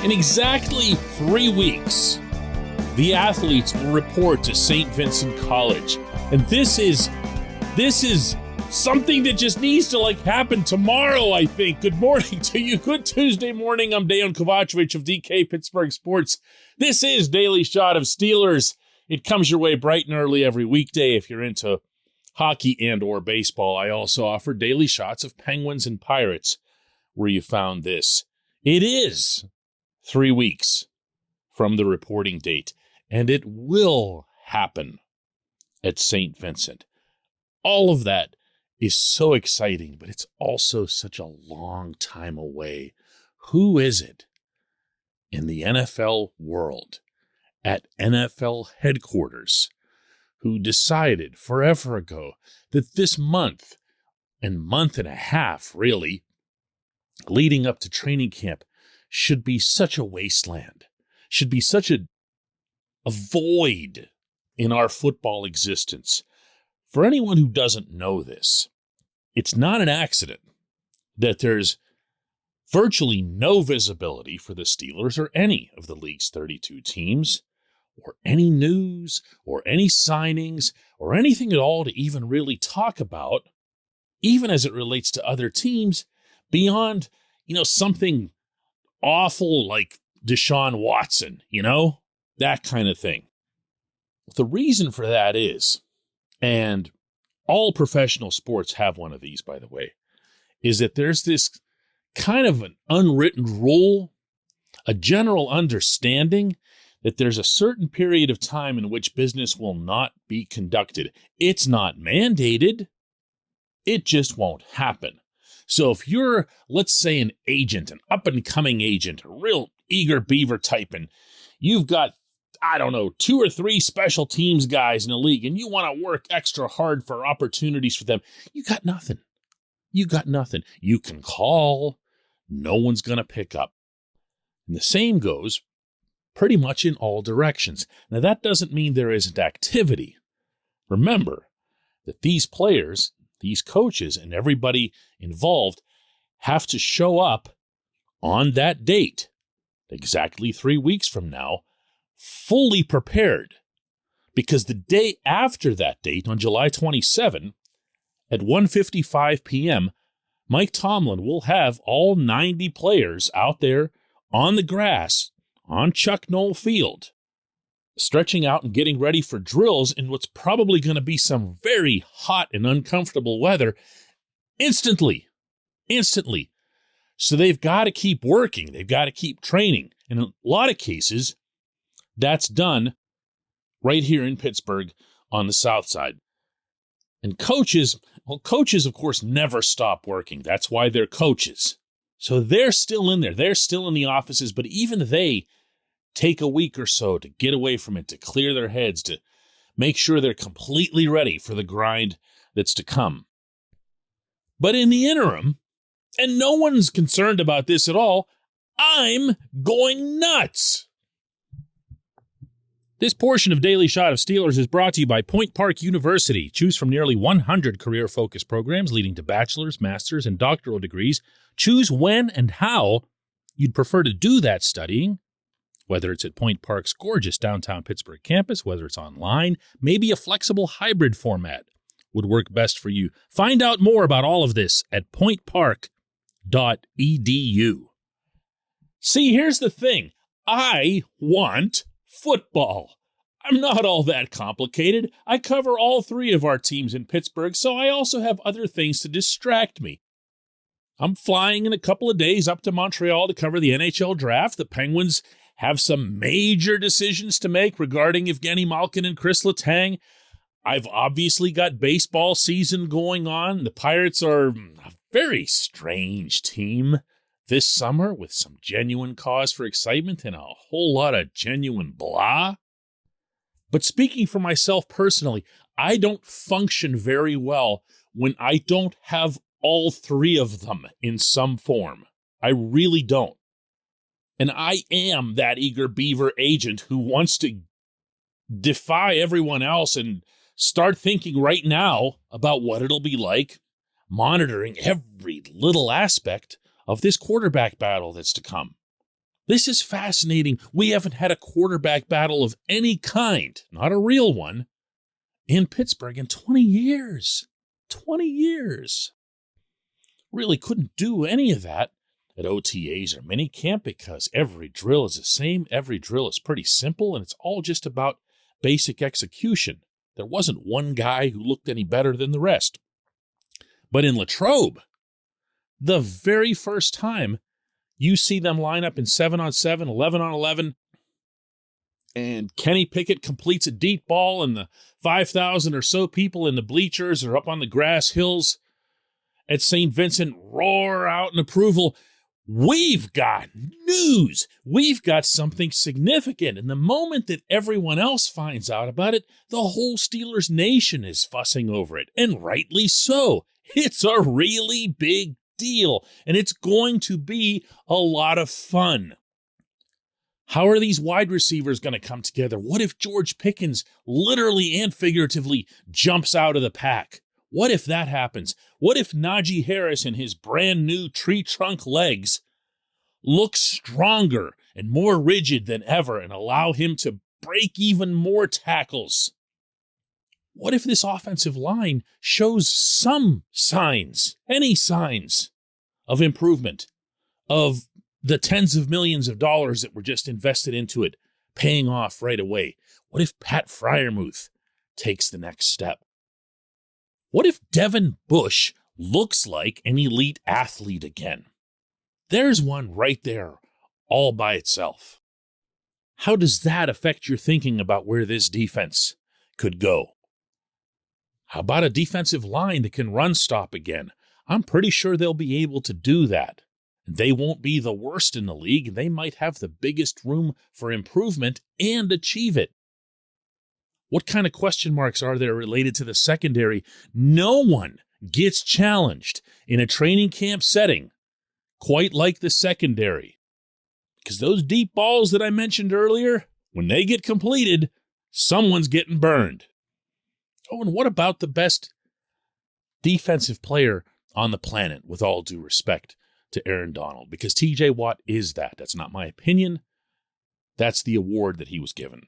In exactly 3 weeks, the athletes will report to St. Vincent College. And this is something that just needs to happen tomorrow, I think. Good morning to you. Good Tuesday morning. I'm Dejan Kovacevic of DK Pittsburgh Sports. This is Daily Shot of Steelers. It comes your way bright and early every weekday if you're into hockey and or baseball. I also offer daily shots of Penguins and Pirates where you found this. It is 3 weeks from the reporting date, and it will happen at St. Vincent. All of that is so exciting, but it's also such a long time away. Who is it in the NFL world at NFL headquarters who decided forever ago that this month and month and a half, really, leading up to training camp should be such a wasteland, should be such a void in our football existence? For anyone who doesn't know this, it's not an accident that there's virtually no visibility for the Steelers or any of the league's 32 teams, or any news, or any signings, or anything at all to even really talk about, even as it relates to other teams, beyond, something awful like Deshaun Watson, that kind of thing. The reason for that is, and all professional sports have one of these, by the way, is that there's this kind of an unwritten rule, a general understanding that there's a certain period of time in which business will not be conducted. It's not mandated. It just won't happen. So if you're, let's say, an agent, an up-and-coming agent, a real eager beaver type, and you've got, 2 or 3 special teams guys in the league, and you want to work extra hard for opportunities for them, you got nothing. You got nothing. You can call. No one's going to pick up. And the same goes pretty much in all directions. Now, that doesn't mean there isn't activity. Remember that these players, these coaches, and everybody involved have to show up on that date, exactly 3 weeks from now, fully prepared. Because the day after that date, on July 27, at 1:55 p.m., Mike Tomlin will have all 90 players out there on the grass on Chuck Noll Field, stretching out and getting ready for drills in what's probably going to be some very hot and uncomfortable weather instantly. So they've got to keep working. They've got to keep training. In a lot of cases, that's done right here in Pittsburgh on the south side. And coaches, of course, never stop working. That's why they're coaches. So they're still in there. They're still in the offices, but even they take a week or so to get away from it, to clear their heads, to make sure they're completely ready for the grind that's to come. But in the interim, and no one's concerned about this at all, I'm going nuts. This portion of Daily Shot of Steelers is brought to you by Point Park University. Choose from nearly 100 career-focused programs leading to bachelor's, master's, and doctoral degrees. Choose when and how you'd prefer to do that studying, whether it's at Point Park's gorgeous downtown Pittsburgh campus, whether it's online, maybe a flexible hybrid format would work best for you. Find out more about all of this at pointpark.edu. See, here's the thing. I want football. I'm not all that complicated. I cover all 3 of our teams in Pittsburgh, so I also have other things to distract me. I'm flying in a couple of days up to Montreal to cover the NHL draft. The Penguins have some major decisions to make regarding Evgeny Malkin and Chris Letang. I've obviously got baseball season going on. The Pirates are a very strange team this summer with some genuine cause for excitement and a whole lot of genuine blah. But speaking for myself personally, I don't function very well when I don't have all 3 of them in some form. I really don't. And I am that eager beaver agent who wants to defy everyone else and start thinking right now about what it'll be like monitoring every little aspect of this quarterback battle that's to come. This is fascinating. We haven't had a quarterback battle of any kind, not a real one, in Pittsburgh in 20 years. 20 years. Really couldn't do any of that at OTAs or minicamp because every drill is the same. Every drill is pretty simple, and it's all just about basic execution. There wasn't one guy who looked any better than the rest. But in Latrobe, the very first time you see them line up in 7-on-7, 11-on-11, and Kenny Pickett completes a deep ball, and the 5,000 or so people in the bleachers or up on the grass hills at St. Vincent roar out in approval. We've got news. We've got something significant. And the moment that everyone else finds out about it, the whole Steelers nation is fussing over it, and rightly so. It's a really big deal, and it's going to be a lot of fun. How are these wide receivers going to come together? What if George Pickens literally and figuratively jumps out of the pack? What if that happens? What if Najee Harris and his brand new tree trunk legs look stronger and more rigid than ever and allow him to break even more tackles? What if this offensive line shows some signs, any signs of improvement, of the tens of millions of dollars that were just invested into it paying off right away? What if Pat Freiermuth takes the next step? What if Devin Bush looks like an elite athlete again? There's one right there all by itself. How does that affect your thinking about where this defense could go? How about a defensive line that can run stop again? I'm pretty sure they'll be able to do that. They won't be the worst in the league. They might have the biggest room for improvement and achieve it. What kind of question marks are there related to the secondary? No one gets challenged in a training camp setting quite like the secondary. Because those deep balls that I mentioned earlier, when they get completed, someone's getting burned. Oh, and what about the best defensive player on the planet, with all due respect to Aaron Donald? Because TJ Watt is that. That's not my opinion. That's the award that he was given.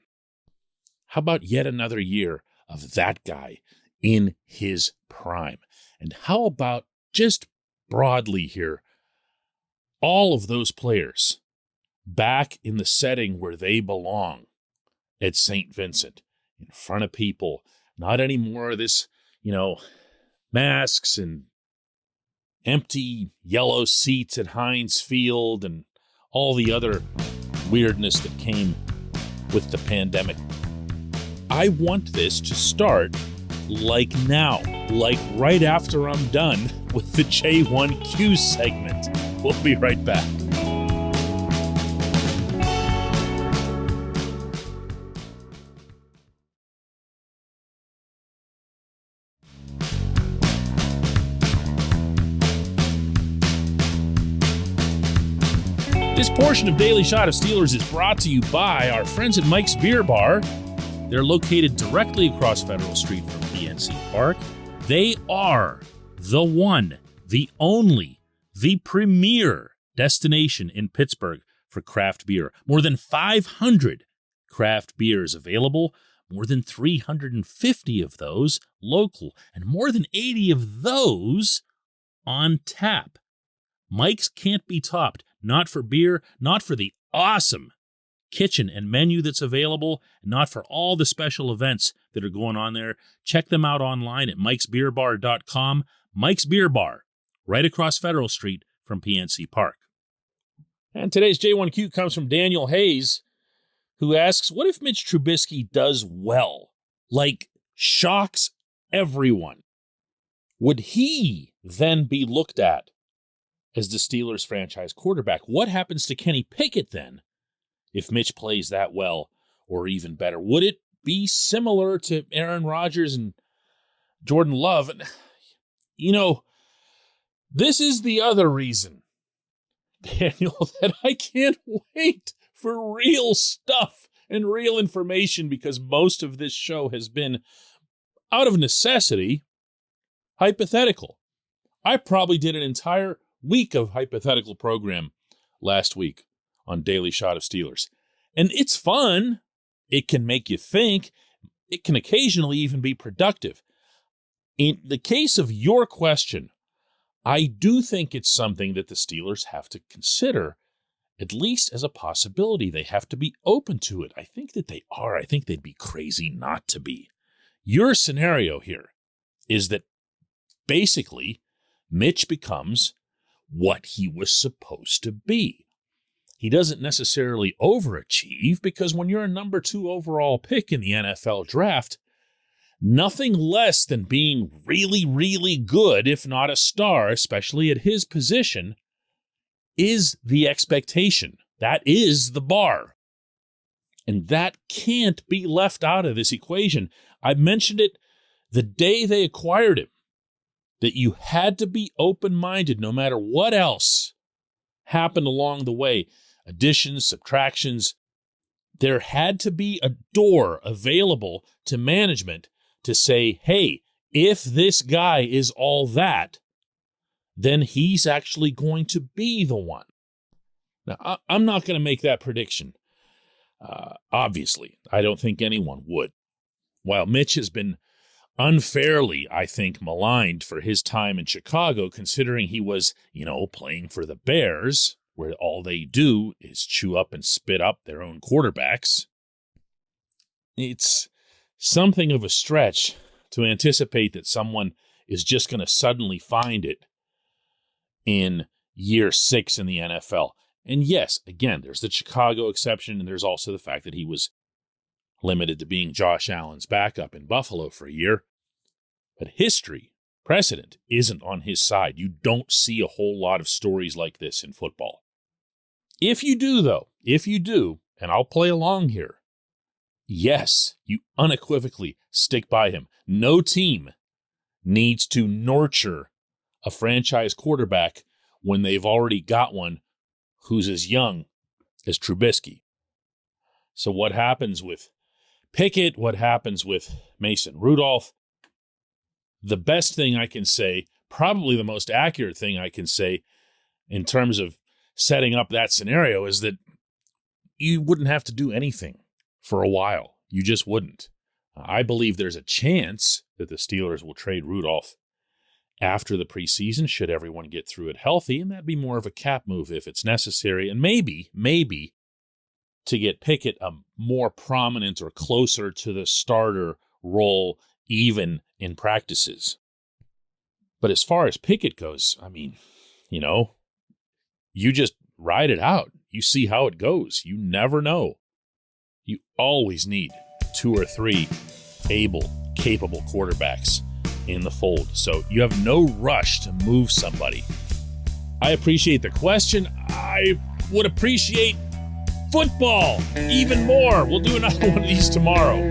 How about yet another year of that guy in his prime? And how about, just broadly here, all of those players back in the setting where they belong at St. Vincent, in front of people, not anymore this, masks and empty yellow seats at Heinz Field and all the other weirdness that came with the pandemic. I want this to start like now, like right after I'm done with the J1Q segment. We'll be right back. This portion of Daily Shot of Steelers is brought to you by our friends at Mike's Beer Bar. They're located directly across Federal Street from PNC Park. They are the one, the only, the premier destination in Pittsburgh for craft beer. More than 500 craft beers available, more than 350 of those local, and more than 80 of those on tap. Mike's can't be topped, not for beer, not for the awesome kitchen and menu that's available, and not for all the special events that are going on there. Check them out online at mikesbeerbar.com. Mike's Beer Bar, right across Federal Street from PNC Park. And today's J1Q comes from Daniel Hayes, who asks, what if Mitch Trubisky does well, like shocks everyone? Would he then be looked at as the Steelers franchise quarterback? What happens to Kenny Pickett then if Mitch plays that well or even better? Would it be similar to Aaron Rodgers and Jordan Love? And, this is the other reason, Daniel, that I can't wait for real stuff and real information, because most of this show has been, out of necessity, hypothetical. I probably did an entire week of hypothetical program last week on Daily Shot of Steelers. And it's fun. It can make you think. It can occasionally even be productive. In the case of your question, I do think it's something that the Steelers have to consider, at least as a possibility. They have to be open to it. I think that they are. I think they'd be crazy not to be. Your scenario here is that basically Mitch becomes what he was supposed to be. He doesn't necessarily overachieve, because when you're a number 2 overall pick in the NFL draft, nothing less than being really, really good, if not a star, especially at his position, is the expectation. That is the bar. And that can't be left out of this equation. I mentioned it the day they acquired him, that you had to be open-minded no matter what else happened along the way. Additions, subtractions. There had to be a door available to management to say, hey, if this guy is all that, then he's actually going to be the one. Now, I'm not going to make that prediction. Obviously, I don't think anyone would. While Mitch has been unfairly, I think, maligned for his time in Chicago, considering he was, playing for the Bears, where all they do is chew up and spit up their own quarterbacks. It's something of a stretch to anticipate that someone is just going to suddenly find it in year 6 in the NFL. And yes, again, there's the Chicago exception, and there's also the fact that he was limited to being Josh Allen's backup in Buffalo for a year. But history, precedent, isn't on his side. You don't see a whole lot of stories like this in football. If you do, though, and I'll play along here, yes, you unequivocally stick by him. No team needs to nurture a franchise quarterback when they've already got one who's as young as Trubisky. So what happens with Pickett? What happens with Mason Rudolph? The best thing I can say, probably the most accurate thing I can say in terms of setting up that scenario, is that you wouldn't have to do anything for a while. You just wouldn't. I believe there's a chance that the Steelers will trade Rudolph after the preseason, should everyone get through it healthy, and that'd be more of a cap move if it's necessary, and maybe to get Pickett a more prominent or closer to the starter role even in practices. But as far as Pickett goes, you just ride it out. You see how it goes. You never know. You always need 2 or 3 able, capable quarterbacks in the fold. So you have no rush to move somebody. I appreciate the question. I would appreciate football even more. We'll do another one of these tomorrow.